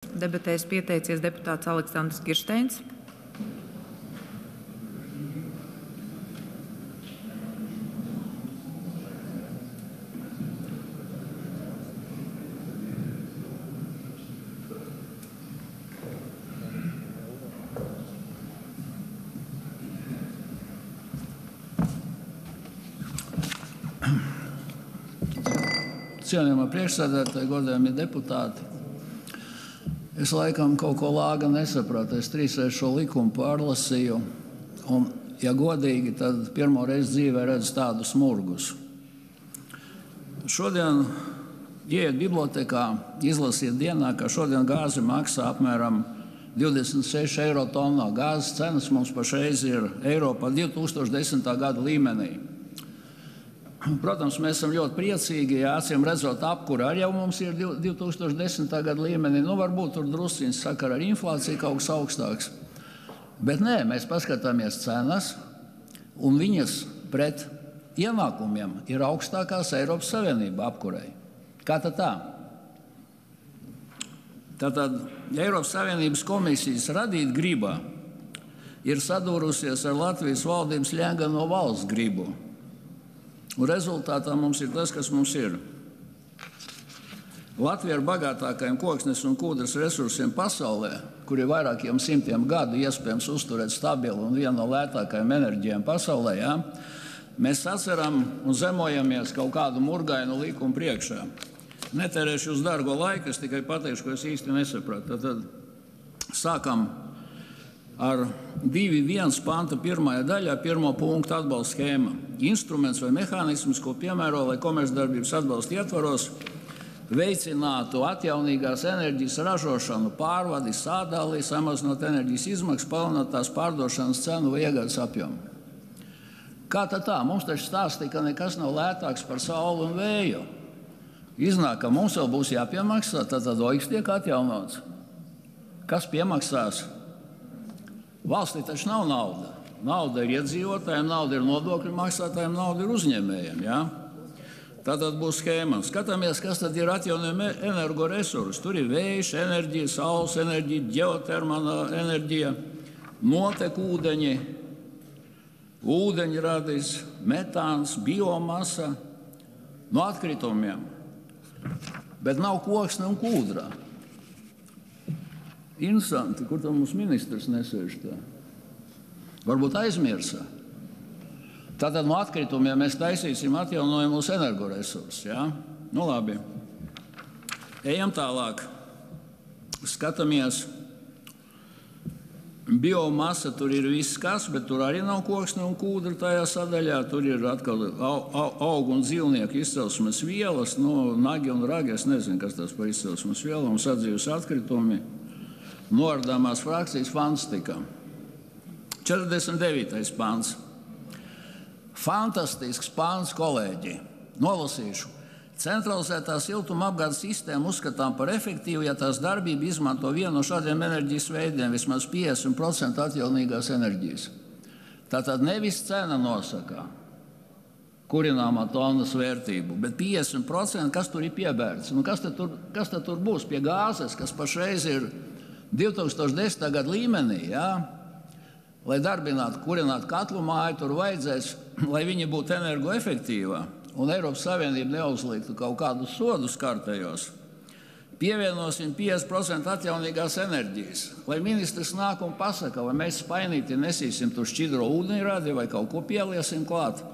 Debatēs pieteicies deputāts Aleksandrs Kirsteins. Cienījamā priekšsēdētāja, godājamie deputāti, es laikam kaut ko lāga nesapratu. Es trīsreiz šo likumu pārlasīju, un, ja godīgi, tad pirmo reizi dzīvē redzu tādu smurgus. Šodien, ieiet bibliotekā, izlasiet dienā, ka šodien gāze maksā apmēram 26 eiro tonnā. Gāzes cenas mums pašreiz ir Eiropā 2010. gada līmenī. Protams, mēs esam ļoti priecīgi, ja acīm redzot apkura arī jau mums ir 2010. gada līmenī. Varbūt tur drusciņš sakara ar inflāciju kaut kas augstāks. Bet nē, mēs paskatāmies cenas, un viņas pret ienākumiem ir augstākās Eiropas Savienībā apkurei. Kā tad tā? Tātad Eiropas Savienības komisijas radīt gribā ir sadūrusies ar Latvijas valdības ļengano valsts gribu. Un rezultātā mums ir tas, kas mums ir. Latvija ar bagātākajiem koksnes un kūdras resursiem pasaulē, kur ir vairākiem simtiem gadu iespējams uzturēt stabilu un vienu no lētākajām enerģijām pasaulē, mēs saceram un zemojamies kaut kādu murgainu likumu priekšā. Netērēšu uz dārgo laiku, es tikai pateikšu, ko es īsti nesapratu. Tad sākam ar 2.1. panta pirmajā daļā, pirmo punktu atbalsta schēma. Instruments vai mehānisms, ko piemēro, lai komercdarbības atbalsta ietvaros veicinātu atjaunīgās enerģijas ražošanu, pārvadi, sādāli, samazinot enerģijas izmaksas, palielinot tās pārdošanas cenu vai iegādes apjomu. Kā tad tā? Mums taču stāstīja, ka nekas nav lētāks par sauli un vēju. Iznāk, ka mums vēl būs jāpiemaksā, tad oiks tiek atjaunots. Kas piemaksās? Valstī taču nav nauda. Nauda ir iedzīvotājiem, nauda ir nodokļu maksātājiem, nauda ir uzņēmējiem. Ja? Tātad būs schēma. Skatāmies, kas tad ir atjaunojami energoresursi. Tur ir vējš enerģija, saules enerģija, ģeotermāla enerģija, notek ūdeņi, ūdeņradis, metāns, biomasa, no atkritumiem. Bet nav koksne un kūdra. Interesanti, kur tam mums ministrs nesēž tā? Varbūt aizmirsa. Tātad no atkritumiem mēs taisīsim atjaunojamus energoresursus. Ja? Labi. Ejam tālāk. Skatāmies. Biomasa tur ir viss kas, bet tur arī nav koksne un kūdra tajā sadaļā. Tur ir atkal augu un dzīvnieku izcelsmes vielas, nagi un ragi. Es nezinu, kas tas par izcelsmes vielām, sadzīves atkritumi. Noardāmās frakcijas fantastika. 49. pāns. Fantastisks pāns, kolēģi. Nolasīšu. Centralizētā siltuma apgādes sistēma uzskatām par efektīvu, ja tās darbība izmanto vienu no šādiem enerģijas veidiem, vismaz 50% atjaunīgās enerģijas. Tātad nevis cena nosaka kurināmā tonnas vērtību, bet 50%, kas tur ir piebērts. Kas tad tur būs pie gāzes, kas pašreiz ir 2010. gada līmenī, lai darbinātu, kurinātu katlu māju, tur vajadzēs, lai viņi būtu energoefektīvā un Eiropas Savienība neuzliktu kaut kādus sodus kārtējos. Pievienosim 50% atjaunīgās enerģijas. Lai ministrs nāk un pasaka, vai mēs spainīti nesīsim tur šķidro ūdeņradi vai kaut ko pieliesim klāt.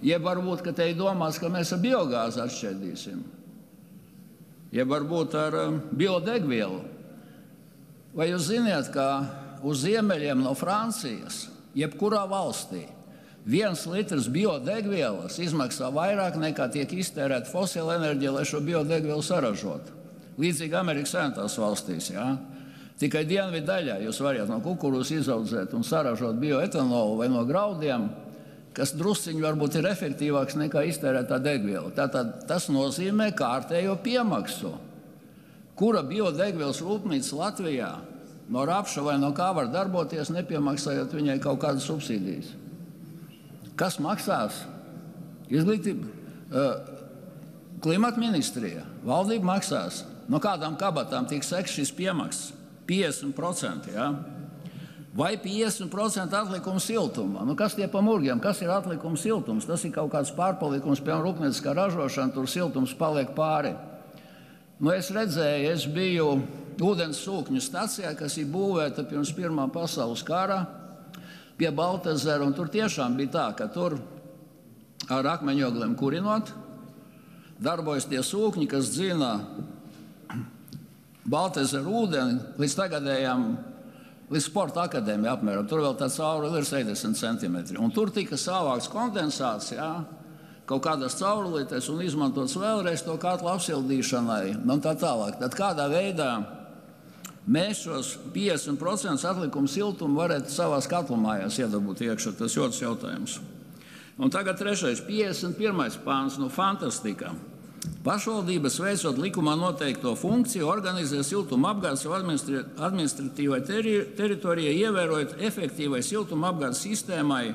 Jeb varbūt, ka te domās, ka mēs ar biogāzi atšķēdīsim. Jeb varbūt ar biodegvielu. Vai jūs ziniet, ka uz ziemeļiem no Francijas, jebkurā valstī, 1 litrs biodegvielas izmaksā vairāk nekā tiek iztērēta fosila enerģija, lai šo biodegvielu saražotu? Līdzīgi Amerikas Savienotās valstīs. Ja? Tikai dienvidu daļā jūs varat no kukurūzas izaudzēt un saražot bioetanolu vai no graudiem, kas drusciņi varbūt ir efektīvāks nekā iztērētā degviela. Tātad tas nozīmē kārtējo piemaksu. Kura biodegvielas rūpnīca Latvijā no rapša vai no kā var darboties, nepiemaksājot viņai kaut kādas subsīdijas? Kas maksās? Izglītība, klimata ministrija, valdība maksās. no kādām kabatām tiks seks šis piemaksas? 50%, ja? Vai 50% atlikuma siltumā? Nu, kas tie pa murgiem? Kas ir atlikuma siltums? Tas ir kaut kāds pārpalikums, piemēram, rūpnieciskā ražošana, tur siltums paliek pāri. Nu, es redzēju, es biju ūdens sūkņu stacijā, kas ir būvēta pirms Pirmā pasaules kara pie Baltezera, un tur tiešām bija tā, ka tur ar akmeņogliem kurinot, darbojas tie sūkņi, kas dzina Baltezeru ūdeni līdz tagadējām, līdz sporta akadēmija apmēram. Tur vēl tā caurule ir 70 centimetri. Un tur tika savākts kondensāts, jā, kaut kādās caurulītēs un izmantots vēlreiz to katlu apsildīšanai un tā tālāk. Tad kādā veidā mēs šos 50% atlikumu siltumu varētu savās katlumājās iedabūt iekšā? Tas otrs jautājums. Un tagad trešais, 51. pāns, nu fantastika. Pašvaldības veicot likumā noteikto funkciju, organizē siltuma apgādes administratīvai teritorijai, ievērojot efektīvai siltuma apgādes sistēmai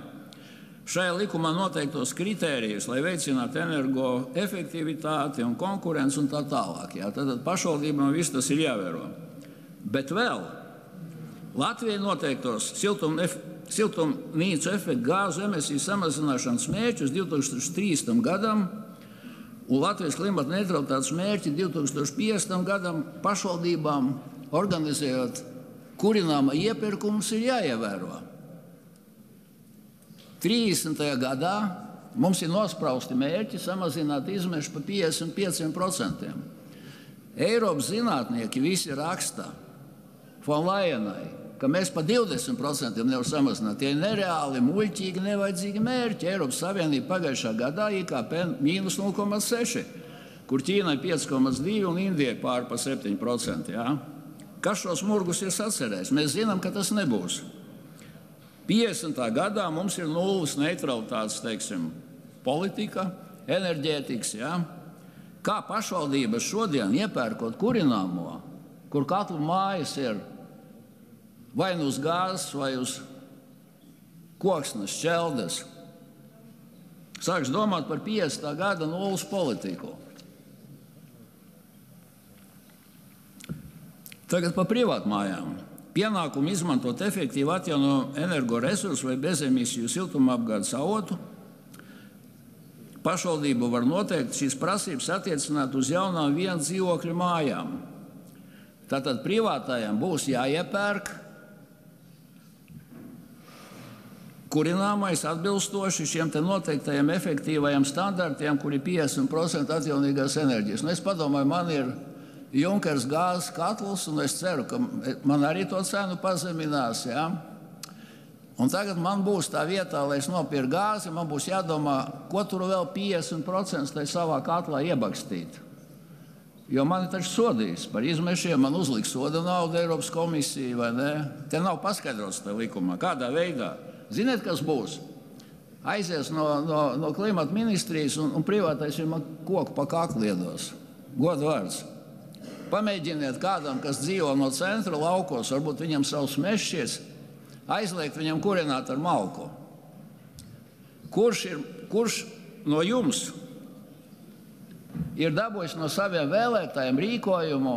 šajā likumā noteiktos kritērijus, lai veicinātu energoefektivitāti un konkurenci un tā tālāk. Jā. Tad pašvaldībām viss tas ir jāvēro. Bet vēl Latvijai noteiktos siltumnīcu efektu gāzu emisiju samazināšanas mērķus 2030. gadam un Latvijas klimata neutralitātes mērķi 2050. gadam pašvaldībām organizējot kurināma iepirkumus ir jāievēro. 30. gadā mums ir nosprausti mērķi samazināt izmešu pa 55%. Eiropas zinātnieki visi raksta von Leyenai, ka mēs pa 20% nevar samazināt. Tie ir nereāli, muļķīgi, nevajadzīgi mērķi. Eiropas Savienība pagājušā gadā IKP mīnus 0,6, kur Ķīnai 5,2 un Indijai pār pa 7%. Jā. Kas šos murgus ir sacerējis? Mēs zinām, ka tas nebūs. 50. gadā mums ir nulles neutralitātes, teiksim, politika, enerģētikas. Jā. Kā pašvaldības šodien iepērkot kurināmo, kur katlu mājas ir vai nu uz gāzes, vai uz koksnes, šķeldes, sāks domāt par 50. gada nulles politiku. Tagad par privātmājām. Pienākumu izmantot efektīvi atjaunojamu energoresursu vai bezemisiju siltumapgādes avotu. Pašvaldība var noteikt šīs prasības attiecināt uz jaunām vienu dzīvokļu mājām. Tātad privātājiem būs jāiepērk kurināmais atbilstoši šiem te noteiktajiem efektīvajiem standartiem, kur ir 50% atjaunīgās enerģijas. Nu, es padomāju, man ir Junkers gāzes katls, un es ceru, ka man arī to cenu pazeminās. Ja? Un tagad man būs tā vietā, lai es nopirku gāzi, man būs jādomā, ko tur vēl 50% tai savā katlā iebakstīt. Jo mani taču sodīs par izmešiem, man uzliks soda naudu Eiropas komisija, vai ne? Te nav paskaidrots tajā likumā, kādā veidā. Ziniet, kas būs? Aizies no klimata ministrijas un privātais ir man koku pa kaklu iedos. Godu vārds. Pamēģiniet kādam, kas dzīvo no centra laukos, varbūt viņam savs mešs, aizliegt viņam kurināt ar malku. Kurš no jums ir dabūjis no saviem vēlētājiem rīkojumu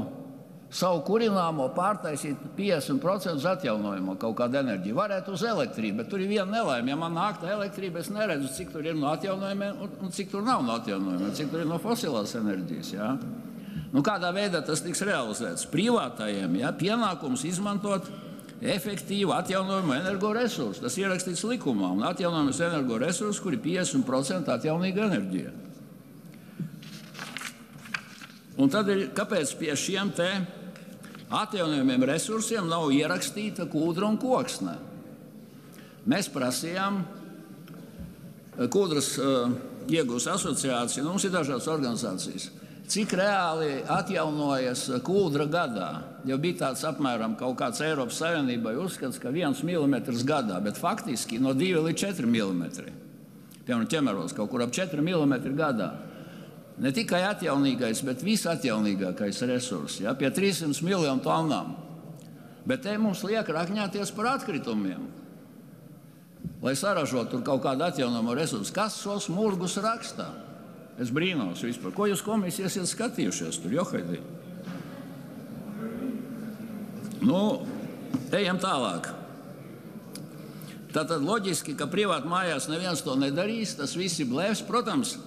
savu kurināmo pārtaisīt 50% uz atjaunojumu kaut kādu enerģiju? Varētu uz elektrību, bet tur ir viena nelaime. Ja man nāk tā elektrība, es neredzu, cik tur ir no atjaunojumiem un cik tur nav no atjaunojumiem, cik tur ir no fosilās enerģijas. Ja? Nu, kādā veidā tas tiks realizēts? Privātajiem, ja, pienākums izmantot efektīvu atjaunojumu energoresursu. Tas ierakstīts likumā, un atjaunojumus energoresursu, kur ir 50% atjaunīga enerģija. Un tad ir, kāpēc pie šiem te atjaunojumiem resursiem nav ierakstīta kūdra un koksne? Mēs prasījām kūdras iegūs asociācija, nu, mums ir dažādas organizācijas, cik reāli atjaunojas kūdra gadā. Jau bija tāds apmēram kaut kāds Eiropas Savienībai uzskats, ka 1 mm gadā, bet faktiski no 2 līdz 4 mm. Piemēram, ķemeros kaut kur ap 4 mm gadā. Ne tikai atjaunīgais, bet visatjaunīgākais resurs, ja, pie 300 miljonu tonnām. Bet te mums liek rakņāties par atkritumiem, lai saražotu tur kaut kādu atjaunojumu resursu. Kas šos murgus rakstā? Es brīnos vispār. Ko jūs komisijas esat skatījušies tur, Johaidī? Nu, ejam tālāk. Tātad loģiski, ka privāti mājās neviens to nedarīs, tas viss ir blēfs. Protams,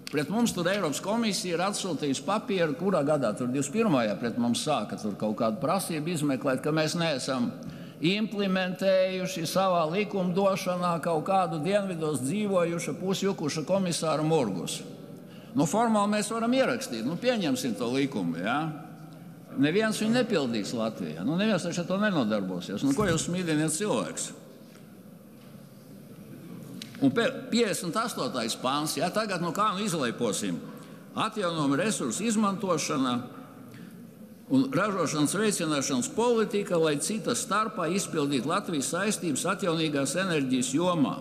pret mums tur Eiropas komisija ir atsūtījusi papīru, kurā gadā tur 21. pret mums sāka tur kaut kādu prasību izmeklēt, ka mēs neesam implementējuši savā likumdošanā kaut kādu dienvidos dzīvojuša pusjukuša komisāru murgus. Nu, formāli mēs varam ierakstīt, nu, pieņemsim to likumu, jā. Neviens viņu nepildīs Latvijā. Nu, neviens taču to nenodarbosies. Nu, ko jūs smīdiniet cilvēks? Un 58. pāns, ja tagad nu kā nu izlaiposim, atjaunojuma resursu izmantošana un ražošanas veicināšanas politika, lai cita starpā izpildītu Latvijas saistības atjaunīgās enerģijas jomā.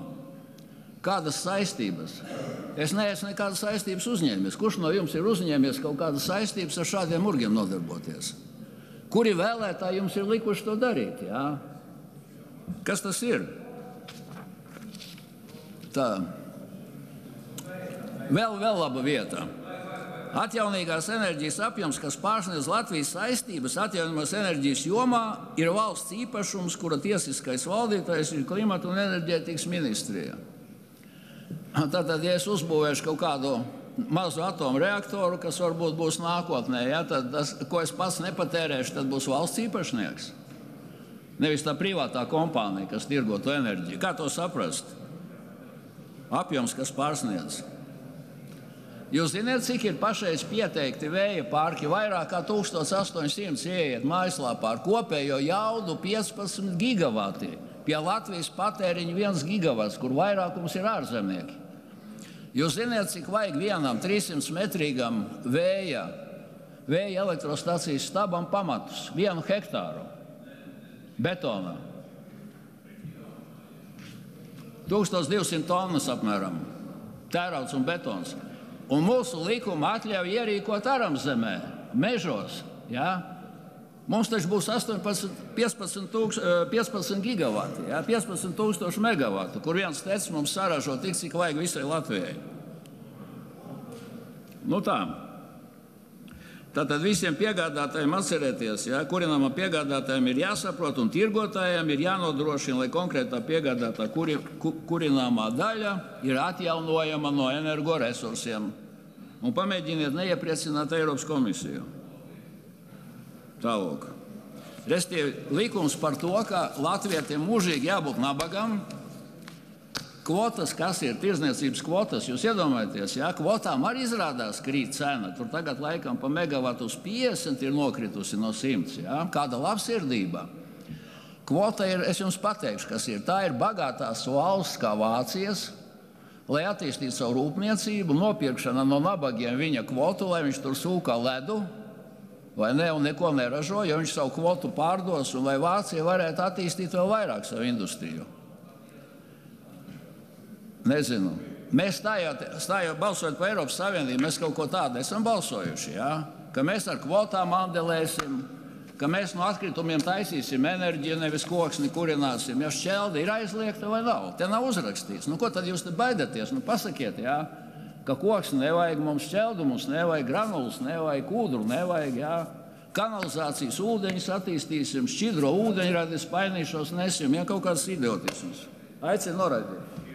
Kādas saistības? Es neesmu nekādas saistības uzņēmies. Kurš no jums ir uzņēmies kaut kādas saistības ar šādiem murgiem nodarboties? Kuri vēlētāji jums ir likuši to darīt? Jā? Kas tas ir? Tā. Vēl laba vieta. Atjaunīgās enerģijas apjoms, kas pārsniedz Latvijas saistības atjaunīgās enerģijas jomā, ir valsts īpašums, kura tiesiskais valdītājs ir Klimata un enerģētikas ministrija. Tātad, ja es uzbūvēšu kaut kādu mazu atomu reaktoru, kas varbūt būs nākotnē, ja, tad tas, ko es pats nepatērēšu, tad būs valsts īpašnieks. Nevis tā privātā kompānija, kas tirgo to enerģiju. Kā to saprast? Apjoms, kas pārsniedz. Jūs zināt, cik ir pašreiz pieteikti vēja parki? Vairāk kā 1800 ieiet mājaslapā ar kopējo jaudu 15 gigavati. Pie Latvijas patēriņa 1 gigavats, kur vairākums ir ārzemnieki. Jūs zināt, cik vajag vienam 300 metrīgam vēja elektrostacijas stabam pamatus? 1 hektāru betonā. 1200 tonnas apmēram tērauds un betons. Un mūsu likuma atļauj ierīkot aramzemē, mežos. Ja? Mums taču būs 15 gigavati, ja? 15 000 megavatu, kur viens tecis mums saražo tik, cik vajag visai Latvijai. Nu tā. Tātad visiem piegādātājiem atcerēties, ja, kurinām piegādātājiem ir jāsaprot un tirgotājiem ir jānodrošina, lai konkrētā piegādātā kurināmā daļa ir atjaunojama no energoresursiem. Un pamēģiniet neiepriecināt Eiropas komisiju. Tālāk. Restīvi, likums par to, ka latvietiem mūžīgi jābūt nabagam. Kvotas, kas ir tirdzniecības kvotas, jūs iedomājaties, ja? Kvotām arī izrādās krīt cena. Tur tagad laikam pa megavatu uz 50 ir nokritusi no 100. Ja? Kāda labsirdība. Kvota ir, es jums pateikšu, kas ir. Tā ir bagātās valsts kā Vācijas, lai attīstītu savu rūpniecību, nopirkšana no nabagiem viņa kvotu, lai viņš tur sūkā ledu, vai ne, un neko neražo, jo viņš savu kvotu pārdos, un lai Vācija varētu attīstīt vēl vairāk savu industriju. Nezinu. Mēs balsojot par Eiropas Savienību, mēs kaut ko tādu esam balsojuši, ja? Ka mēs ar kvotām andelēsim, ka mēs no atkritumiem taisīsim enerģiju, nevis koksni kurināsim. Ja šķelde ir aizliegta vai nav? Te nav uzrakstīts. Nu, ko tad jūs te baidaties? Nu, pasakiet, ja? Ka koksni nevajag mums šķeldu, mums nevajag granulus, nevajag kūdru, nevajag, ja? Kanalizācijas ūdeņus attīstīsim, šķidro ūdeņradis painīšos nesim, ja kaut kāds idiotisms. Aicinu noraidīt.